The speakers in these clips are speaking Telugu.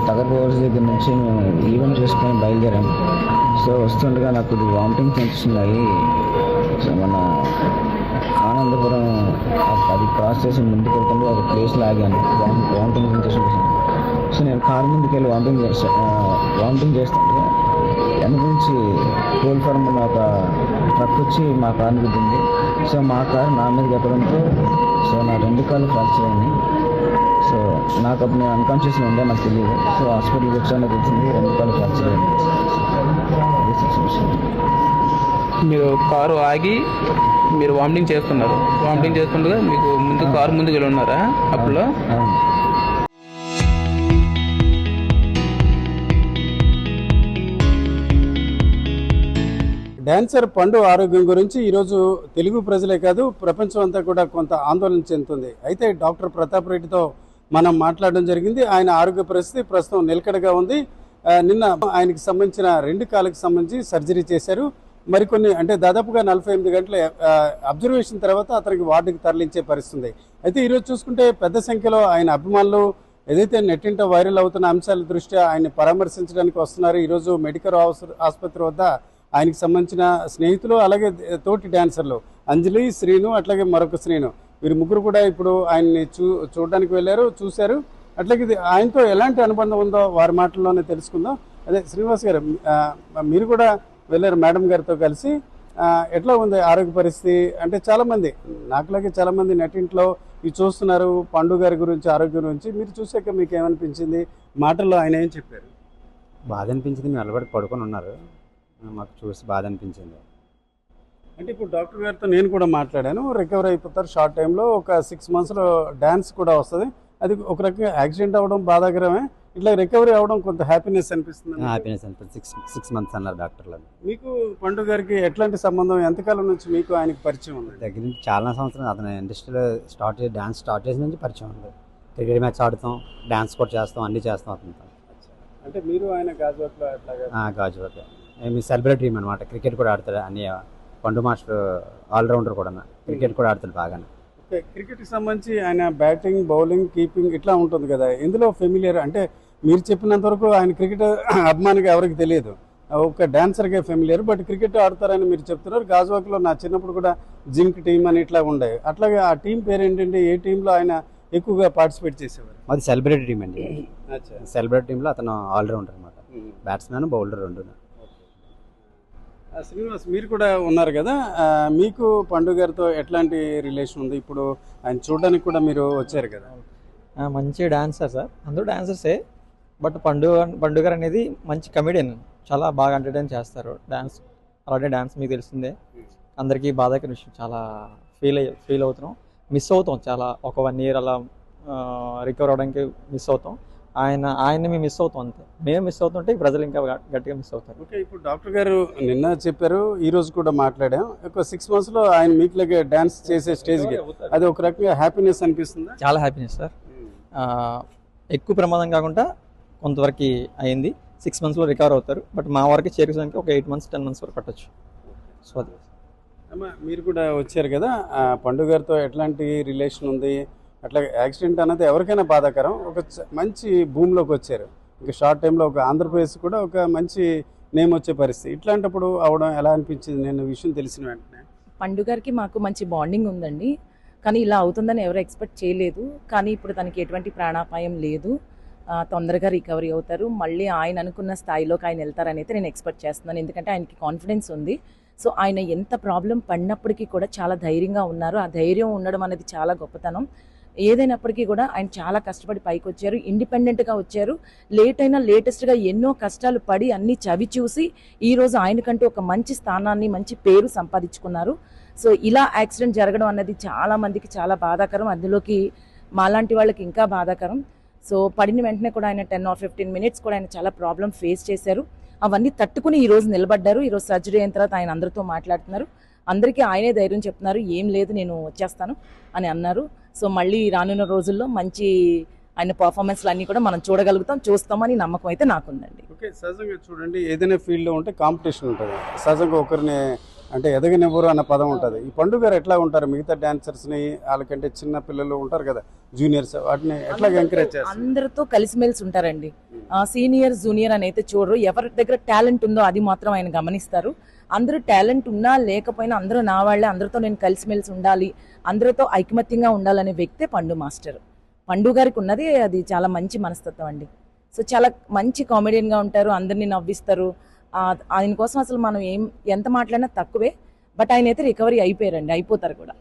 తగర్ బోర్స్ దగ్గర నుంచి మేము ఈవెంట్ చేసుకొని బయలుదేరాం. సో వస్తుండగా నాకు ఇది వామిటింగ్ సెన్సేషన్ అయ్యి సో మన ఆనందపురం అది క్రాస్ చేసి ముందుకు వెళ్తుంటే ఒక ప్లేస్లో ఆగాను. Vomiting sensation. సో నేను కారు ముందుకు వెళ్ళి వామిటింగ్ చేస్తుంటే వెనక నుంచి కోల్ ఫార్మ్ ఒక ట్రక్ వచ్చి మా కార్ని గుద్దింది. సో మా కారు నా మీద ఎక్కడంతో సో నా 2 కాళ్ళు ఫ్రాక్చర్ అయింది. సో నాకు అప్పుడు నేను అన్కాన్షియస్లో ఉండే నాకు తెలియదు. సో హాస్పిటల్కి వచ్చానో తెలిసింది 2 కాళ్ళు ఫ్రాక్చర్ అయింది. మీరు కారు ఆగి మీరు వామిటింగ్ చేస్తున్నారు. వామిటింగ్ చేస్తుండగా మీకు ముందు కారు ముందుకు వెళ్ళి ఉన్నారా అప్పుడు? డాన్సర్ పండు ఆరోగ్యం గురించి ఈరోజు తెలుగు ప్రజలే కాదు ప్రపంచం అంతా కూడా కొంత ఆందోళన చెందుతుంది. అయితే డాక్టర్ ప్రతాప్ రెడ్డితో మనం మాట్లాడడం జరిగింది. ఆయన ఆరోగ్య పరిస్థితి ప్రస్తుతం నిలకడగా ఉంది. నిన్న ఆయనకి సంబంధించిన 2 కాళ్ళకి సంబంధించి సర్జరీ చేశారు. మరికొన్ని అంటే దాదాపుగా 48 గంటల అబ్జర్వేషన్ తర్వాత అతనికి వార్డుకి తరలించే పరిస్థితుంది. అయితే ఈరోజు చూసుకుంటే పెద్ద సంఖ్యలో ఆయన అభిమానులు ఏదైతే నెట్టింట వైరల్ అవుతున్న అంశాల దృష్ట్యా ఆయన్ని పరామర్శించడానికి వస్తున్నారు. ఈరోజు మెడికల్ ఆసుపత్రి వద్ద ఆయనకి సంబంధించిన స్నేహితులు అలాగే తోటి డాన్సర్లు అంజలి, శ్రీను అట్లాగే మరొక శ్రీను వీరు ముగ్గురు కూడా ఇప్పుడు ఆయన్ని చూడడానికి వెళ్ళారు, చూశారు. అట్లాగే ఆయనతో ఎలాంటి అనుబంధం ఉందో వారి మాటల్లోనే తెలుసుకుందాం. అదే శ్రీనివాస్ గారు, మీరు కూడా వెళ్ళారు మేడం గారితో కలిసి. ఎట్లా ఉంది ఆరోగ్య పరిస్థితి? అంటే చాలామంది నాకులాగే చాలామంది నెట్టింట్లో ఇవి చూస్తున్నారు పండు గారి గురించి, ఆరోగ్యం గురించి. మీరు చూసాక మీకు ఏమనిపించింది? మాటల్లో ఆయన ఏం చెప్పారు? బాధ అనిపించింది. మేము నిలబడి పడుకొని ఉన్నారు, మాకు చూసి బాధ అనిపించింది. అంటే ఇప్పుడు డాక్టర్ గారితో నేను కూడా మాట్లాడాను. రికవర్ అయిపోతారు షార్ట్ టైంలో. ఒక 6 మంత్స్లో డ్యాన్స్ కూడా వస్తుంది. అది ఒక రకంగా యాక్సిడెంట్ అవ్వడం బాధాకరమే. ఇట్లా రికవరీ అవ్వడం కొంత హ్యాపీనెస్ అనిపిస్తుంది. హ్యాపీనెస్ అనిపిస్తుంది. 6 మంత్స్ అన్నారు డాక్టర్లు. మీకు పండు గారికి ఎట్లాంటి సంబంధం? ఎంతకాలం నుంచి మీకు ఆయనకి పరిచయం ఉంది? దగ్గర నుంచి చాలా సంవత్సరం. అతను ఇండస్ట్రీలో డాన్స్ స్టార్ట్ చేసిన నుంచి పరిచయం ఉంది. క్రికెట్ మ్యాచ్ ఆడుతాం, డాన్స్ కూడా చేస్తాం, అన్నీ చేస్తాం అతనితో. అంటే మీరు ఆయన గాజువాక్లో ఎట్లాగా? గాజువాక మీ సెలబ్రిటీ టీమ్ అనమాట. క్రికెట్ కూడా ఆడతాడు. అన్ని పండు మాస్టర్ ఆల్రౌండర్ కూడా. క్రికెట్ కూడా ఆడతాడు బాగానే. ఓకే, క్రికెట్కి సంబంధించి ఆయన బ్యాటింగ్, బౌలింగ్, కీపింగ్ ఇట్లా ఉంటుంది కదా, ఇందులో ఫెమిలియర్ అంటే మీరు చెప్పినంత వరకు ఆయన క్రికెట్ అభిమానిగా ఎవరికి తెలియదు, ఒక డాన్సర్గా ఫెమిలియర్. బట్ క్రికెట్ ఆడతారని మీరు చెప్తున్నారు. గాజువాక్లో నా చిన్నప్పుడు కూడా జింక్ టీమ్ అని ఇట్లా ఉండే. అట్లాగే ఆ టీం పేరు ఏంటంటే, ఏ టీంలో ఆయన ఎక్కువగా పార్టిసిపేట్ చేసేవారు? అది సెలబ్రిటీ టీం అండి. సెలబ్రిటీ టీంలో అతను ఆల్రౌండర్ అనమాట. బ్యాట్స్మెన్, బౌలర్ రెండు. శ్రీనివాస్, మీరు కూడా ఉన్నారు కదా, మీకు పండు గారితో ఎట్లాంటి రిలేషన్ ఉంది? ఇప్పుడు ఆయన చూడడానికి కూడా మీరు వచ్చారు కదా. మంచి డాన్సర్ సార్, అందరూ డాన్సర్సే. బట్ పండు గారు అనేది మంచి కమెడియన్. చాలా బాగా ఎంటర్టైన్ చేస్తారు. డాన్స్ అలాగే డాన్స్ మీకు తెలిసిందే. అందరికీ బాధాకర విషయం. చాలా ఫీల్ అవుతున్నాం, మిస్ అవుతాం. చాలా ఒక 1 year అలా రికవర్ అవడానికి మిస్ అవుతాం. ఆయన్ని మేము మిస్ అవుతాం, అంతే. మేము మిస్ అవుతుంటే ప్రజలు ఇంకా గట్టిగా మిస్ అవుతారు. ఓకే, ఇప్పుడు డాక్టర్ గారు నిన్న చెప్పారు, ఈ రోజు కూడా మాట్లాడాం. ఒక 6 monthsలో ఆయన మీకులాగే డాన్స్ చేసే స్టేజ్కి, అది ఒక రకంగా హ్యాపీనెస్ అనిపిస్తుంది. చాలా హ్యాపీనెస్ సార్. ఎక్కువ ప్రమాదం కాకుండా కొంతవరకు అయింది. 6 monthsలో రికవర్ అవుతారు. బట్ మా వరకు చేరుకోవడానికి ఒక 8 months 10 months వరకు పట్టచ్చు. సో అది అమ్మా, మీరు కూడా వచ్చారు కదా, పండు గారితో ఎట్లాంటి రిలేషన్ ఉంది? అట్లా యాక్సిడెంట్ అనేది ఎవరికైనా బాధాకరం. ఒక మంచి భూమిలోకి వచ్చారు. ఇంకా షార్ట్ టైంలో ఒక ఆంధ్రప్రదేశ్ కూడా ఒక మంచి నేమ్ వచ్చే పరిస్థితి. ఇట్లాంటప్పుడు అవడం ఎలా అనిపించింది? నేను విషయం తెలిసిన వెంటనే. పండు గారికి మాకు మంచి బాండింగ్ ఉందండి, కానీ ఇలా అవుతుందని ఎవరు ఎక్స్పెక్ట్ చేయలేదు. కానీ ఇప్పుడు తనకి ఎటువంటి ప్రాణాపాయం లేదు, తొందరగా రికవరీ అవుతారు. మళ్ళీ ఆయన అనుకున్న స్థాయిలోకి ఆయన వెళ్తారని అయితే నేను ఎక్స్పెక్ట్ చేస్తున్నాను. ఎందుకంటే ఆయనకి కాన్ఫిడెన్స్ ఉంది. సో ఆయన ఎంత ప్రాబ్లం పడినప్పటికీ కూడా చాలా ధైర్యంగా ఉన్నారు. ఆ ధైర్యం ఉండడం అనేది చాలా గొప్పతనం. ఏదైనప్పటికీ కూడా ఆయన చాలా కష్టపడి పైకి వచ్చారు, ఇండిపెండెంట్గా వచ్చారు. లేట్ అయినా లేటెస్ట్గా ఎన్నో కష్టాలు పడి అన్నీ చవి చూసి ఈరోజు ఆయనకంటూ ఒక మంచి స్థానాన్ని, మంచి పేరు సంపాదించుకున్నారు. సో ఇలా యాక్సిడెంట్ జరగడం అన్నది చాలా మందికి చాలా బాధాకరం. అందులోకి మాలాంటి వాళ్ళకి ఇంకా బాధాకరం. సో పడిన వెంటనే కూడా ఆయన 10 or 15 minutes కూడా ఆయన చాలా ప్రాబ్లం ఫేస్ చేశారు. అవన్నీ తట్టుకుని ఈరోజు నిలబడ్డారు. ఈరోజు సర్జరీ అయిన తర్వాత ఆయన అందరితో మాట్లాడుతున్నారు. అందరికీ ఆయనే ధైర్యం చెప్తున్నారు, ఏం లేదు నేను వచ్చేస్తాను అని అన్నారు. సో మళ్ళీ రానున్న రోజుల్లో మంచి ఆయన పర్ఫార్మెన్స్లు అన్నీ కూడా మనం చూస్తామని నమ్మకం అయితే నాకుందండి. ఓకే, సహజంగా చూడండి, ఏదైనా ఫీల్డ్లో ఉంటే కాంపిటీషన్ ఉంటుంది. సహజంగా ఒకరిని అంటే ఎదగనివ్వరు అన్న పదం ఉంటుంది. ఈ పండు గారు ఎట్లా ఉంటారు మిగతా డాన్సర్స్ని, వాళ్ళకంటే చిన్న పిల్లలు ఉంటారు కదా జూనియర్స్, వాటిని ఎట్లా ఎంకరేజ్ చేస్తారు? అందరితో కలిసిమెలిసి ఉంటారండి. సీనియర్ జూనియర్ అని అయితే చూడరు. ఎవరి దగ్గర టాలెంట్ ఉందో అది మాత్రం ఆయన గమనిస్తారు. అందరూ టాలెంట్ ఉన్నా లేకపోయినా అందరూ నా వాళ్ళే, అందరితో నేను కలిసిమెలిసి ఉండాలి, అందరితో ఐకమత్యంగా ఉండాలనే వ్యక్తే పండు మాస్టర్. పండు గారికి ఉన్నది అది చాలా మంచి మనస్తత్వం అండి. సో చాలా మంచి కామెడియన్గా ఉంటారు, అందరినీ నవ్విస్తారు. ఆయన కోసం అసలు మనం ఎంత మాట్లాడినా తక్కువే. బట్ ఆయన అయితే రికవరీ అయిపోయారండి, అయిపోతారు కూడా.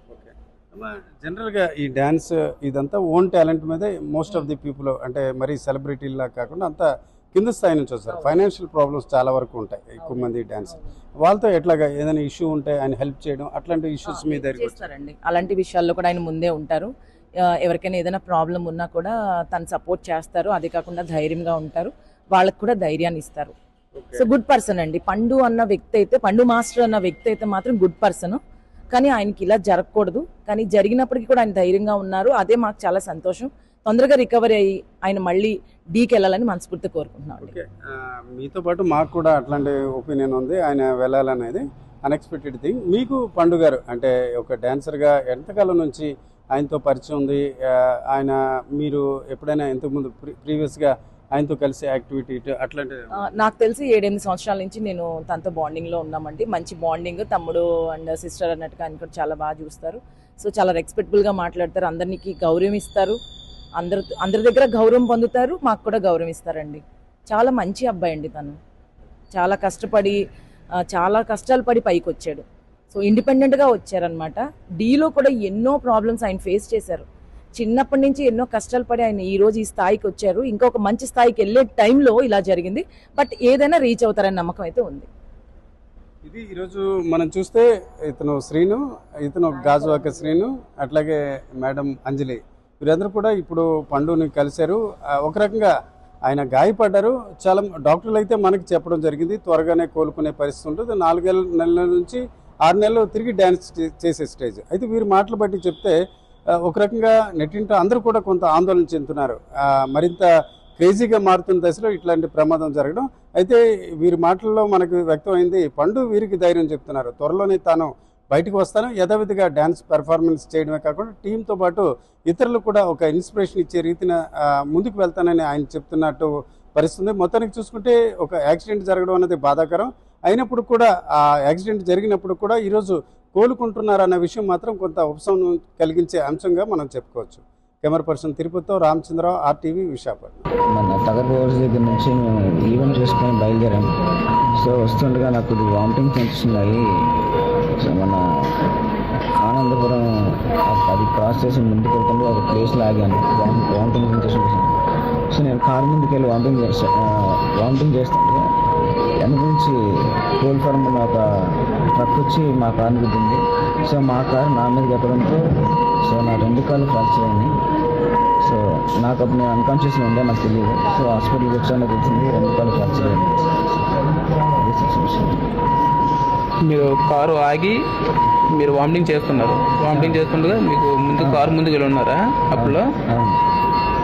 జనరల్గా ఈ డ్యాన్స్ ఇదంతా ఓన్ టాలెంట్ మీదే మోస్ట్ ఆఫ్ ది పీపుల్, అంటే మరీ సెలబ్రిటీలా కాకుండా అంతా కింద స్థాయి నుంచి వస్తారు. ఫైనాన్షియల్ ప్రాబ్లమ్స్ చాలా వరకు ఉంటాయి ఎక్కువ మంది డాన్స్. వాళ్ళతో ఎట్లాగా ఏదైనా ఇష్యూ ఉంటే ఆయన హెల్ప్ చేయడం, అట్లాంటి ఇష్యూస్ మీ దగ్గర చేస్తారండి. అలాంటి విషయాల్లో కూడా ఆయన ముందే ఉంటారు. ఎవరికైనా ఏదైనా ప్రాబ్లం ఉన్నా కూడా తను సపోర్ట్ చేస్తారు. అదే కాకుండా ధైర్యంగా ఉంటారు, వాళ్ళకు కూడా ధైర్యాన్ని ఇస్తారు. సో గుడ్ పర్సన్ అండి పండు అన్న వ్యక్తి అయితే, పండు మాస్టర్ అన్న వ్యక్తి అయితే మాత్రం గుడ్ పర్సన్. కానీ ఆయనకి ఇలా జరగకూడదు, కానీ జరిగినప్పటికీ కూడా ఆయన ధైర్యంగా ఉన్నారు. అదే మాకు చాలా సంతోషం. తొందరగా రికవరీ అయ్యి ఆయన మళ్ళీ డీకి వెళ్ళాలని మనస్ఫూర్తి కోరుకుంటున్నాం. మీతో పాటు మాకు కూడా అట్లాంటి ఒపీనియన్ ఉంది, ఆయన వెళ్ళాలనేది అన్ఎక్స్పెక్టెడ్ థింగ్. మీకు పండు గారు అంటే ఒక డాన్సర్గా ఎంతకాలం నుంచి ఆయనతో పరిచయం ఉంది? ఆయన మీరు ఎప్పుడైనా ఇంతకుముందు ప్రీవియస్గా ఆయనతో కలిసి యాక్టివిటీ అట్లాంటి? నాకు తెలిసి 7-8 సంవత్సరాల నుంచి నేను తనతో బాండింగ్లో ఉన్నామండి. మంచి బాండింగ్, తమ్ముడు అండ్ సిస్టర్ అన్నట్టుగా ఆయన కూడా చాలా బాగా చూస్తారు. సో చాలా రెస్పెక్టబుల్గా మాట్లాడతారు, అందరికి గౌరవం ఇస్తారు, అందరి దగ్గర గౌరవం పొందుతారు, మాకు కూడా గౌరవం ఇస్తారండి. చాలా మంచి అబ్బాయి అండి తను. చాలా కష్టపడి చాలా కష్టాలు పడి పైకి వచ్చాడు. సో ఇండిపెండెంట్గా వచ్చారనమాట. డీలో కూడా ఎన్నో ప్రాబ్లమ్స్ ఆయన ఫేస్ చేశారు. చిన్నప్పటి నుంచి ఎన్నో కష్టాలు పడి ఆయన ఈ రోజు ఈ స్థాయికి వచ్చారు. ఇంకా ఒక మంచి స్థాయికి వెళ్ళే టైంలో ఇలా జరిగింది. బట్ ఏదైనా రీచ్ అవుతారని నమ్మకం అయితే ఉంది. ఇది ఈరోజు మనం చూస్తే ఇతను శ్రీను, ఇతను గాజువాక శ్రీను, అట్లాగే మేడం అంజలి, వీరందరూ కూడా ఇప్పుడు పండుని కలిశారు. ఒక రకంగా ఆయన గాయపడ్డారు. చాలా డాక్టర్లు అయితే మనకి చెప్పడం జరిగింది త్వరగానే కోలుకునే పరిస్థితి ఉంటుంది, 4 నెలల నుంచి 6 నెలలు తిరిగి డ్యాన్స్ చేసే స్టేజ్. అయితే వీరి మాటలు బట్టి చెప్తే ఒక రకంగా నెట్టింట అందరూ కూడా కొంత ఆందోళన చెందుతున్నారు. మరింత క్రేజీగా మారుతున్న దశలో ఇట్లాంటి ప్రమాదం జరగడం. అయితే వీరి మాటల్లో మనకు వ్యక్తమైంది పండు వీరికి ధైర్యం చెప్తున్నారు, త్వరలోనే తాను బయటకు వస్తాను, యథావిధిగా డ్యాన్స్ పెర్ఫార్మెన్స్ చేయడమే కాకుండా టీంతో పాటు ఇతరులు కూడా ఒక ఇన్స్పిరేషన్ ఇచ్చే రీతిన ముందుకు వెళ్తానని ఆయన చెప్తున్నట్టు పరిస్థితుంది. మొత్తానికి చూసుకుంటే ఒక యాక్సిడెంట్ జరగడం అనేది బాధాకరం అయినప్పుడు కూడా, ఆ యాక్సిడెంట్ జరిగినప్పుడు కూడా ఈరోజు కోలుకుంటున్నారన్న విషయం మాత్రం కొంత ఉపశమనం కలిగించే అంశంగా మనం చెప్పుకోవచ్చు. కెమెరా పర్సన్ తిరుపతితో రామచంద్రరావు, RTV, విశాఖపట్నం. మన తగర్ బోర్స్ దగ్గర నుంచి మేము ఈవెంట్ చేసుకొని బయలుదేరాం. సో వస్తుండగా నాకు వామిటింగ్ సెన్సేషన్. సో మన ఆనందపురం అది క్రాస్ చేసి ముందుకు వెళ్తుంటే ఒక ప్లేస్లో ఆగాను, వామిటింగ్ సెన్సేషన్. సో నేను కారు ముందుకు వెళ్ళి వామిటింగ్ చేస్తుంటే వెనక నుంచి కోల్ ఫార్మ్ ఒక ట్రక్ వచ్చి మా కార్ని గుద్దింది. సో మా కారు నా మీద ఎక్కడంతో సో నా 2 కాళ్ళు ఫ్రాక్చర్ అయింది. సో నాకు అప్పుడు నేను అన్కాన్షియస్లో ఉండే నాకు తెలియదు. సో హాస్పిటల్కి వచ్చానో తెలిసింది 2 కాళ్ళు ఫ్రాక్చర్ అయింది. అది సిచ్యువేషన్. మీరు కారు ఆగి మీరు వామిటింగ్ చేస్తున్నారు, వామిటింగ్ చేస్తుండగా మీకు కారు ముందుకు వెళ్ళి ఉన్నారా అప్పుడు?